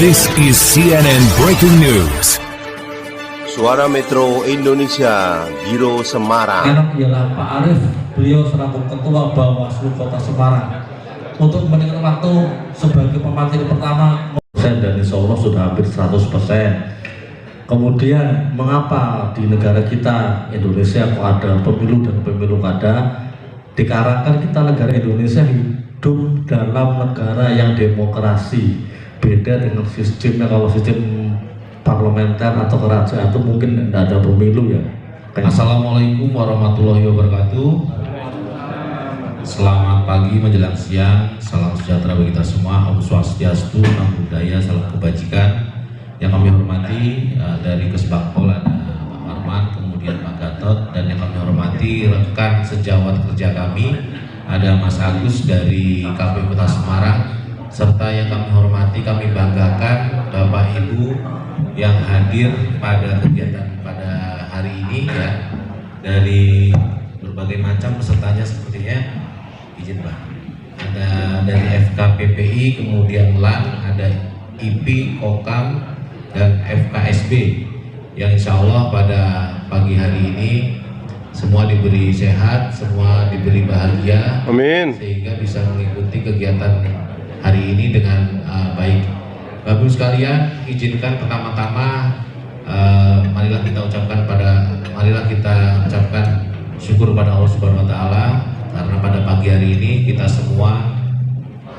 This is CNN Breaking News. Suara Metro Indonesia, Biro Semarang. Anak ialah Pak Arif, beliau selaku Ketua Bawaslu Kota Semarang. Untuk meninggalkan waktu sebagai pemateri pertama, dan insya Allah sudah hampir 100%. Kemudian mengapa di negara kita Indonesia kok ada pemilu dan pemilu kada? Dikarenakan kita negara Indonesia hidup dalam negara yang demokrasi. Beda dengan sistemnya, kalau sistem parlementer atau kerajaan itu mungkin tidak ada pemilu ya. Assalamualaikum warahmatullahi wabarakatuh. Selamat pagi menjelang siang, salam sejahtera bagi kita semua. Om Swastiastu, Namo Buddhaya, salam kebajikan. Yang kami hormati dari Kesbangpol ada Pak Marman, kemudian Pak Gatot, dan yang kami hormati rekan sejawat kerja kami ada Mas Agus dari KPU Kota Semarang, serta yang kami hormati, kami banggakan Bapak Ibu yang hadir pada kegiatan pada hari ini ya, dari berbagai macam pesertanya sepertinya. Izin Pak, ada dari FKPPI, kemudian LAN, ada IP, Kokam, dan FKSB yang insya Allah pada pagi hari ini semua diberi sehat, semua diberi bahagia. Amin. Sehingga bisa mengikuti kegiatan hari ini dengan baik. Bapak Ibu sekalian, izinkan pertama-tama marilah kita ucapkan syukur pada Allah Subhanahu wa taala karena pada pagi hari ini kita semua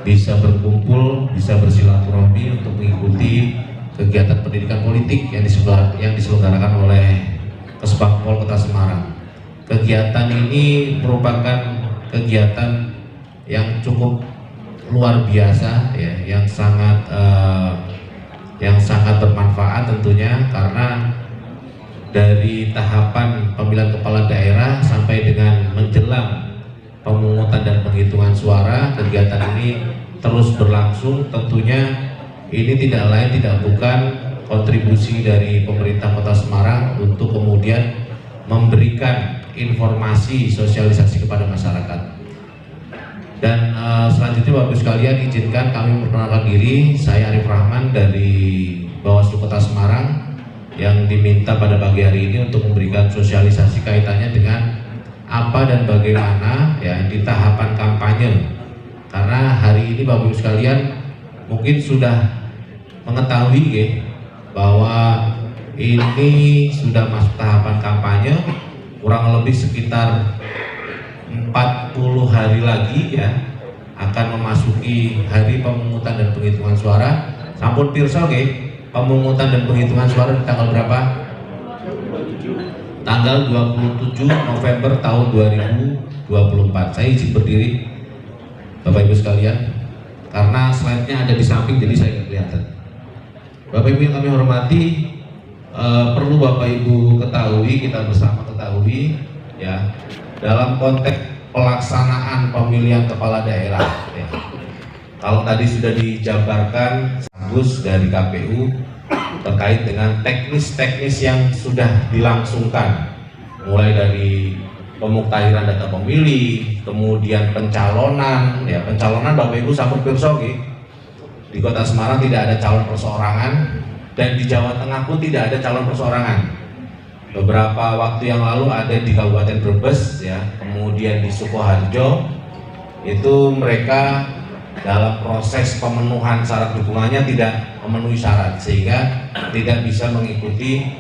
bisa berkumpul, bisa bersilaturahmi untuk mengikuti kegiatan pendidikan politik yang diselenggarakan oleh Kesbangpol Kota Semarang. Kegiatan ini merupakan kegiatan yang cukup luar biasa ya, yang sangat bermanfaat tentunya, karena dari tahapan pemilihan kepala daerah sampai dengan menjelang pemungutan dan penghitungan suara, kegiatan ini terus berlangsung. Tentunya ini tidak lain tidak bukan kontribusi dari pemerintah Kota Semarang untuk kemudian memberikan informasi sosialisasi kepada masyarakat. Dan selanjutnya Bapak Ibu sekalian, izinkan kami memperkenalkan diri. Saya Arif Rahman dari Bawaslu Kota Semarang yang diminta pada pagi hari ini untuk memberikan sosialisasi kaitannya dengan apa dan bagaimana ya di tahapan kampanye. Karena hari ini Bapak Ibu sekalian mungkin sudah mengetahui ya, bahwa ini sudah masuk tahapan kampanye, kurang lebih sekitar 40 hari lagi ya akan memasuki hari pemungutan dan penghitungan suara. Sampun pirsa nggih, pemungutan dan penghitungan suara di tanggal berapa? Tanggal 27 November tahun 2024. Saya izin berdiri Bapak Ibu sekalian karena slide-nya ada di samping jadi saya nggak kelihatan. Bapak Ibu yang kami hormati, perlu Bapak Ibu ketahui, kita bersama ketahui ya, dalam konteks pelaksanaan pemilihan kepala daerah ya. Kalau tadi sudah dijabarkan Agus dari KPU terkait dengan teknis-teknis yang sudah dilangsungkan, mulai dari pemuktahiran data pemilih, kemudian pencalonan ya, pencalonan Bapak Ibu sampun pirsa nggih, di Kota Semarang tidak ada calon perseorangan, dan di Jawa Tengah pun tidak ada calon perseorangan. Beberapa waktu yang lalu ada di Kabupaten Brebes ya, kemudian di Sukoharjo, itu mereka dalam proses pemenuhan syarat dukungannya tidak memenuhi syarat sehingga tidak bisa mengikuti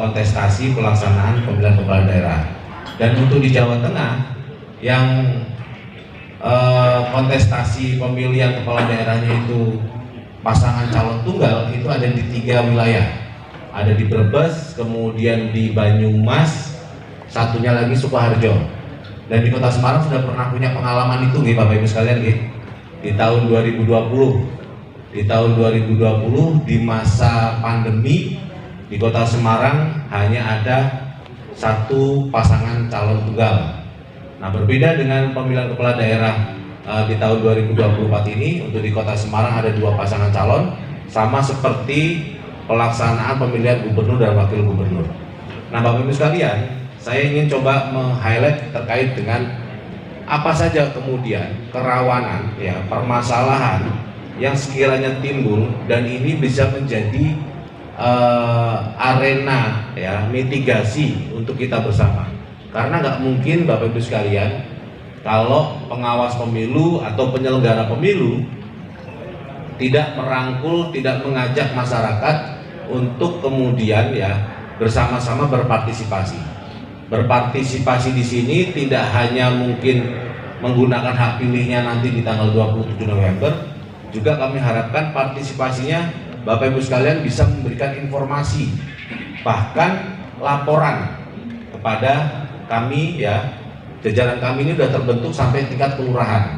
kontestasi pelaksanaan pemilihan kepala daerah. Dan untuk di Jawa Tengah yang kontestasi pemilihan kepala daerahnya itu pasangan calon tunggal, itu ada di 3 wilayah. Ada di Brebes, kemudian di Banyumas, satunya lagi Sukoharjo. Dan di Kota Semarang sudah pernah punya pengalaman itu nggih Bapak Ibu sekalian nggih. Di tahun 2020. Di tahun 2020 di masa pandemi di Kota Semarang hanya ada 1 pasangan calon tunggal. Nah, berbeda dengan pemilihan kepala daerah di tahun 2024 ini, untuk di Kota Semarang ada 2 pasangan calon, sama seperti pelaksanaan pemilihan gubernur dan wakil gubernur. Nah, Bapak Ibu sekalian, saya ingin coba meng-highlight terkait dengan apa saja kemudian kerawanan ya, permasalahan yang sekiranya timbul, dan ini bisa menjadi arena ya mitigasi untuk kita bersama. Karena nggak mungkin Bapak Ibu sekalian kalau pengawas pemilu atau penyelenggara pemilu tidak merangkul, tidak mengajak masyarakat untuk kemudian ya bersama-sama berpartisipasi. Berpartisipasi di sini tidak hanya mungkin menggunakan hak pilihnya nanti di tanggal 27 November, juga kami harapkan partisipasinya Bapak Ibu sekalian bisa memberikan informasi, bahkan laporan kepada kami ya. Jajaran kami ini sudah terbentuk sampai tingkat kelurahan.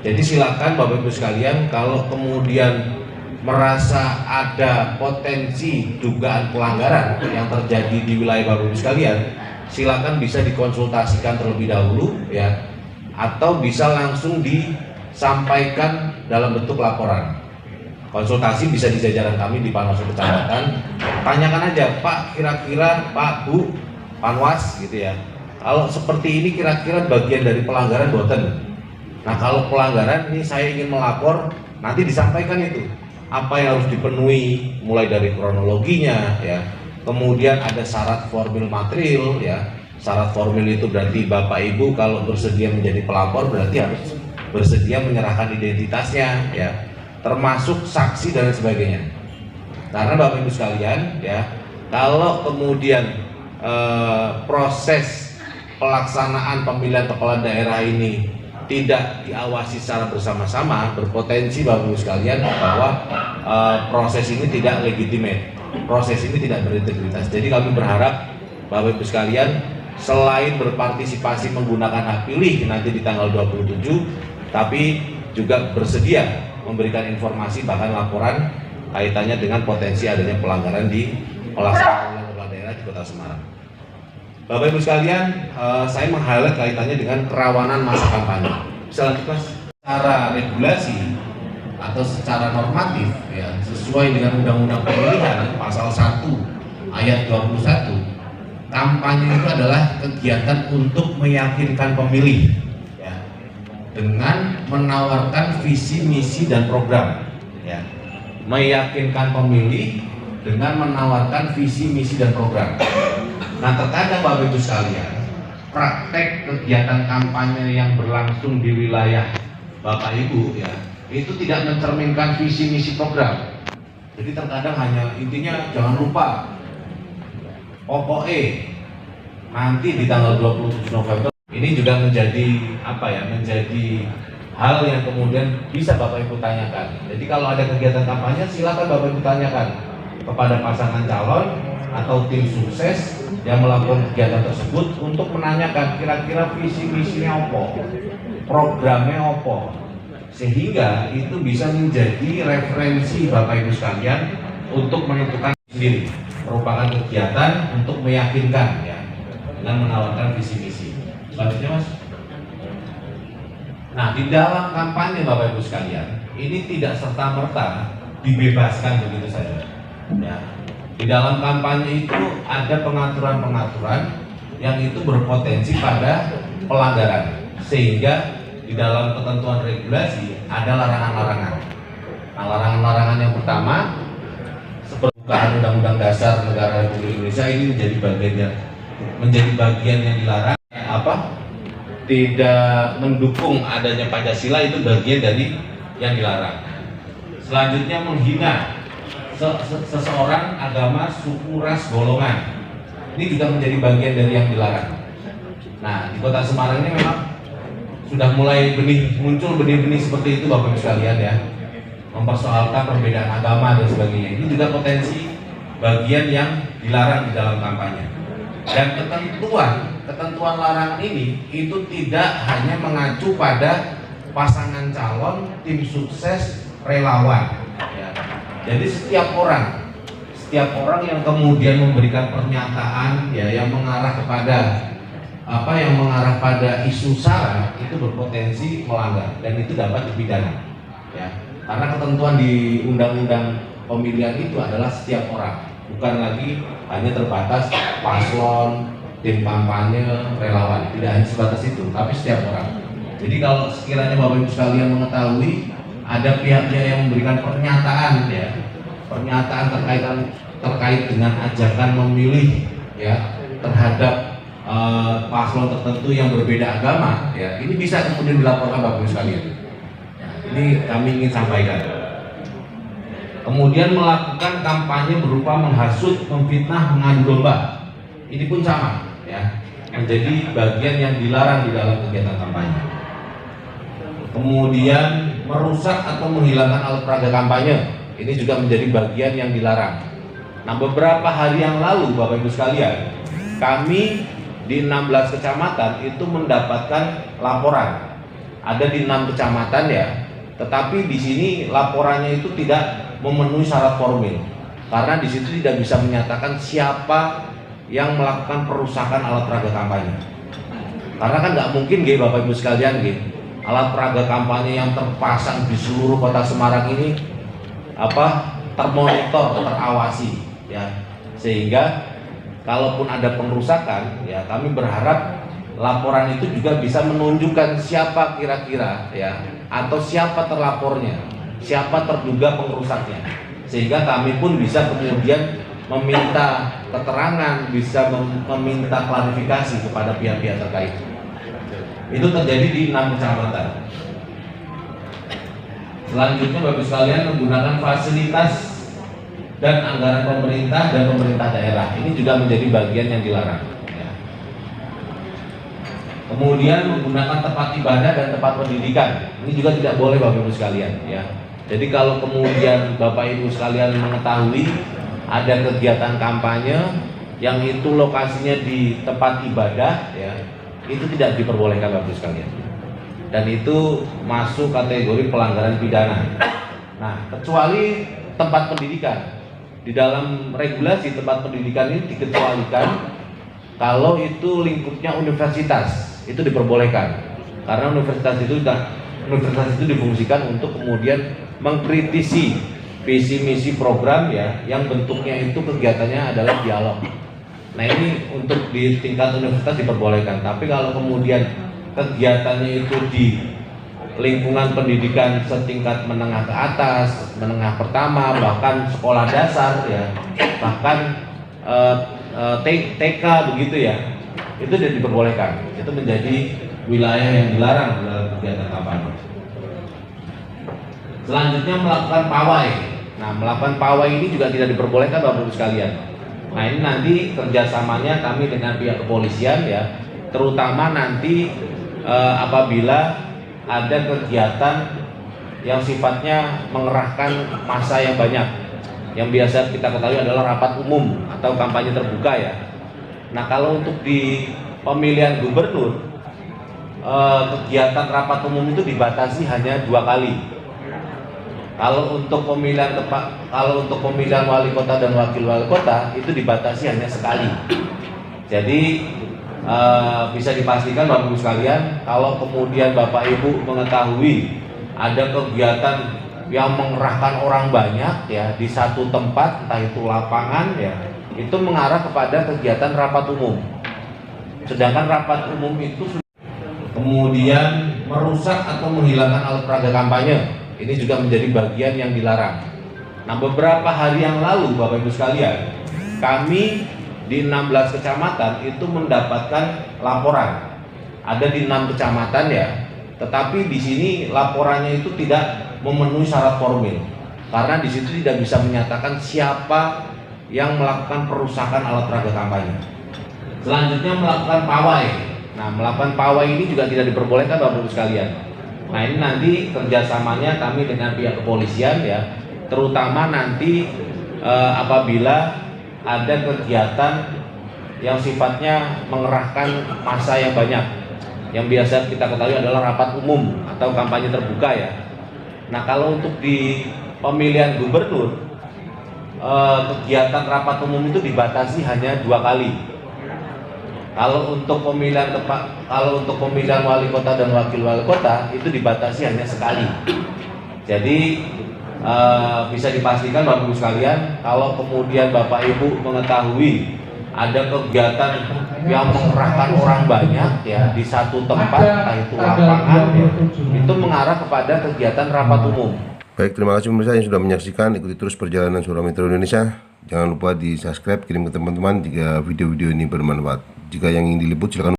Jadi silakan Bapak Ibu sekalian, kalau kemudian merasa ada potensi dugaan pelanggaran yang terjadi di wilayah Bapak Ibu sekalian, silakan bisa dikonsultasikan terlebih dahulu ya, atau bisa langsung disampaikan dalam bentuk laporan. Konsultasi bisa di jajaran kami di Panwaslu Kecamatan. Tanyakan aja, Pak, kira-kira Pak, Bu, Panwas gitu ya, kalau seperti ini kira-kira bagian dari pelanggaran boten. Nah, kalau pelanggaran ini saya ingin melapor, nanti disampaikan itu apa yang harus dipenuhi, mulai dari kronologinya ya. Kemudian ada syarat formil material ya. Syarat formil itu berarti Bapak Ibu kalau bersedia menjadi pelapor berarti harus bersedia menyerahkan identitasnya ya, termasuk saksi dan sebagainya. Karena Bapak Ibu sekalian ya, kalau kemudian proses pelaksanaan pemilihan kepala daerah ini tidak diawasi secara bersama-sama, berpotensi Bapak Ibu sekalian bahwa proses ini tidak legitimate, proses ini tidak berintegritas. Jadi kami berharap Bapak Ibu sekalian selain berpartisipasi menggunakan hak pilih nanti di tanggal 27, tapi juga bersedia memberikan informasi bahkan laporan kaitannya dengan potensi adanya pelanggaran di pelaksanaan kepala daerah di Kota Semarang. Bapak Ibu sekalian, saya meng-highlight kaitannya dengan kerawanan masa kampanye. Selanjutnya, secara regulasi atau secara normatif, ya, sesuai dengan Undang-Undang Pemilihan Pasal 1 Ayat 21, kampanye itu adalah kegiatan untuk meyakinkan pemilih, ya, dengan menawarkan visi, misi, dan program. Ya. Meyakinkan pemilih dengan menawarkan visi, misi, dan program. Nah, terkadang Bapak Ibu sekalian, praktek kegiatan kampanye yang berlangsung di wilayah Bapak Ibu ya, itu tidak mencerminkan visi misi program. Jadi terkadang hanya intinya jangan lupa pokoknya nanti di tanggal 27 November. Ini juga menjadi apa ya, menjadi hal yang kemudian bisa Bapak Ibu tanyakan. Jadi kalau ada kegiatan kampanye silakan Bapak Ibu tanyakan kepada pasangan calon atau tim sukses yang melakukan kegiatan tersebut untuk menanyakan kira-kira visi misinya apa, programnya apa, sehingga itu bisa menjadi referensi Bapak Ibu sekalian untuk menentukan sendiri. Merupakan kegiatan untuk meyakinkan ya, dengan menawarkan visi misi. Selanjutnya Mas. Nah, di dalam kampanye Bapak Ibu sekalian, ini tidak serta-merta dibebaskan begitu saja. Ya. Di dalam kampanye itu ada pengaturan-pengaturan yang itu berpotensi pada pelanggaran, sehingga di dalam ketentuan regulasi ada larangan-larangan. Nah, larangan-larangan yang pertama seperti Undang-Undang Dasar Negara Republik Indonesia ini menjadi bagian yang dilarang. Apa? Tidak mendukung adanya Pancasila itu bagian dari yang dilarang. Selanjutnya menghina seseorang, agama, suku, ras, golongan. Ini juga menjadi bagian dari yang dilarang. Nah, di Kota Semarang ini memang sudah mulai muncul benih-benih seperti itu Bapak Ibu sekalian ya. Mempersoalkan perbedaan agama dan sebagainya. Ini juga potensi bagian yang dilarang di dalam kampanye. Dan ketentuan larangan ini itu tidak hanya mengacu pada pasangan calon, tim sukses, relawan. Ya. Jadi setiap orang yang kemudian memberikan pernyataan ya yang mengarah kepada isu sara itu berpotensi melanggar dan itu dapat dipidana. Ya. Karena ketentuan di Undang-Undang Pemilihan itu adalah setiap orang, bukan lagi hanya terbatas paslon, tim kampanye, relawan. Tidak hanya sebatas itu, tapi setiap orang. Jadi kalau sekiranya Bapak Ibu sekalian mengetahui ada pihak-pihak yang memberikan pernyataan ya, pernyataan terkait dengan ajakan memilih ya terhadap paslon tertentu yang berbeda agama ya, ini bisa kemudian dilaporkan Bapak Ibu sekalian. Ini kami ingin sampaikan. Kemudian melakukan kampanye berupa menghasut, memfitnah, mengadu domba. Ini pun sama ya, menjadi bagian yang dilarang di dalam kegiatan kampanye. Kemudian merusak atau menghilangkan alat peraga kampanye. Ini juga menjadi bagian yang dilarang. Nah, beberapa hari yang lalu Bapak Ibu sekalian, kami di 16 kecamatan itu mendapatkan laporan. Ada di 6 kecamatan ya, tetapi di sini laporannya itu tidak memenuhi syarat formil. Karena di situ tidak bisa menyatakan siapa yang melakukan perusakan alat peraga kampanye. Karena kan nggak mungkin Bapak Ibu sekalian alat peraga kampanye yang terpasang di seluruh kota Semarang ini termonitor, terawasi ya, sehingga kalaupun ada pengerusakan ya, kami berharap laporan itu juga bisa menunjukkan siapa kira-kira ya, atau siapa terlapornya, siapa terduga pengerusaknya, sehingga kami pun bisa kemudian meminta keterangan, bisa meminta klarifikasi kepada pihak-pihak terkait. Itu terjadi di 6 kecamatan. Selanjutnya Bapak sekalian, menggunakan fasilitas dan anggaran pemerintah dan pemerintah daerah. Ini juga menjadi bagian yang dilarang ya. Kemudian menggunakan tempat ibadah dan tempat pendidikan. Ini juga tidak boleh Bapak Ibu sekalian ya. Jadi kalau kemudian Bapak Ibu sekalian mengetahui ada kegiatan kampanye yang itu lokasinya di tempat ibadah ya, itu tidak diperbolehkan Bapak Ibu sekalian. Dan itu masuk kategori pelanggaran pidana. Nah, kecuali tempat pendidikan. Di dalam regulasi tempat pendidikan ini dikecualikan kalau itu lingkupnya universitas, itu diperbolehkan. Karena universitas itu difungsikan untuk kemudian mengkritisi visi misi program ya, yang bentuknya itu kegiatannya adalah dialog. Nah, ini untuk di tingkat universitas diperbolehkan. Tapi kalau kemudian kegiatannya itu di lingkungan pendidikan setingkat menengah ke atas, menengah pertama, bahkan sekolah dasar ya, bahkan TK begitu ya, itu tidak diperbolehkan. Itu menjadi wilayah yang dilarang dalam kegiatan kampanye. Selanjutnya melakukan pawai. Nah, melakukan pawai ini juga tidak diperbolehkan Bapak Ibu sekalian. Nah, ini nanti kerjasamanya kami dengan pihak kepolisian ya, terutama nanti apabila ada kegiatan yang sifatnya mengerahkan massa yang banyak, yang biasa kita ketahui adalah rapat umum atau kampanye terbuka ya. Nah, kalau untuk di pemilihan gubernur, kegiatan rapat umum itu dibatasi hanya 2 kali. Kalau untuk pemilihan wali kota dan wakil wali kota itu dibatasi hanya sekali. Jadi bisa dipastikan Bapak Ibu sekalian, kalau kemudian Bapak Ibu mengetahui ada kegiatan yang mengerahkan orang banyak ya di satu tempat, entah itu lapangan ya, itu mengarah kepada kegiatan rapat umum. Sedangkan rapat umum itu kemudian merusak atau menghilangkan alat peraga kampanye. Ini juga menjadi bagian yang dilarang. Nah, beberapa hari yang lalu Bapak Ibu sekalian, kami di 16 kecamatan itu mendapatkan laporan. Ada di 6 kecamatan ya, tetapi di sini laporannya itu tidak memenuhi syarat formil. Karena di situ tidak bisa menyatakan siapa yang melakukan perusakan alat peraga kampanye. Selanjutnya melakukan pawai. Nah, melakukan pawai ini juga tidak diperbolehkan Bapak Ibu sekalian. Nah, ini nanti kerjasamanya kami dengan pihak kepolisian ya, terutama nanti apabila ada kegiatan yang sifatnya mengerahkan massa yang banyak, yang biasa kita ketahui adalah rapat umum atau kampanye terbuka ya. Nah, kalau untuk di pemilihan gubernur, kegiatan rapat umum itu dibatasi hanya 2 kali. Kalau untuk pemilihan wali kota dan wakil wali kota itu dibatasi hanya sekali. Jadi bisa dipastikan Bapak Ibu sekalian, kalau kemudian Bapak Ibu mengetahui ada kegiatan yang mengerahkan orang banyak ya di satu tempat, entah itu lapangan ya, itu mengarah kepada kegiatan rapat umum. Baik, terima kasih pemirsa yang sudah menyaksikan. Ikuti terus perjalanan Suara Metro Indonesia. Jangan lupa di subscribe, kirim ke teman-teman jika video-video ini bermanfaat. Jika yang ingin diliput silakan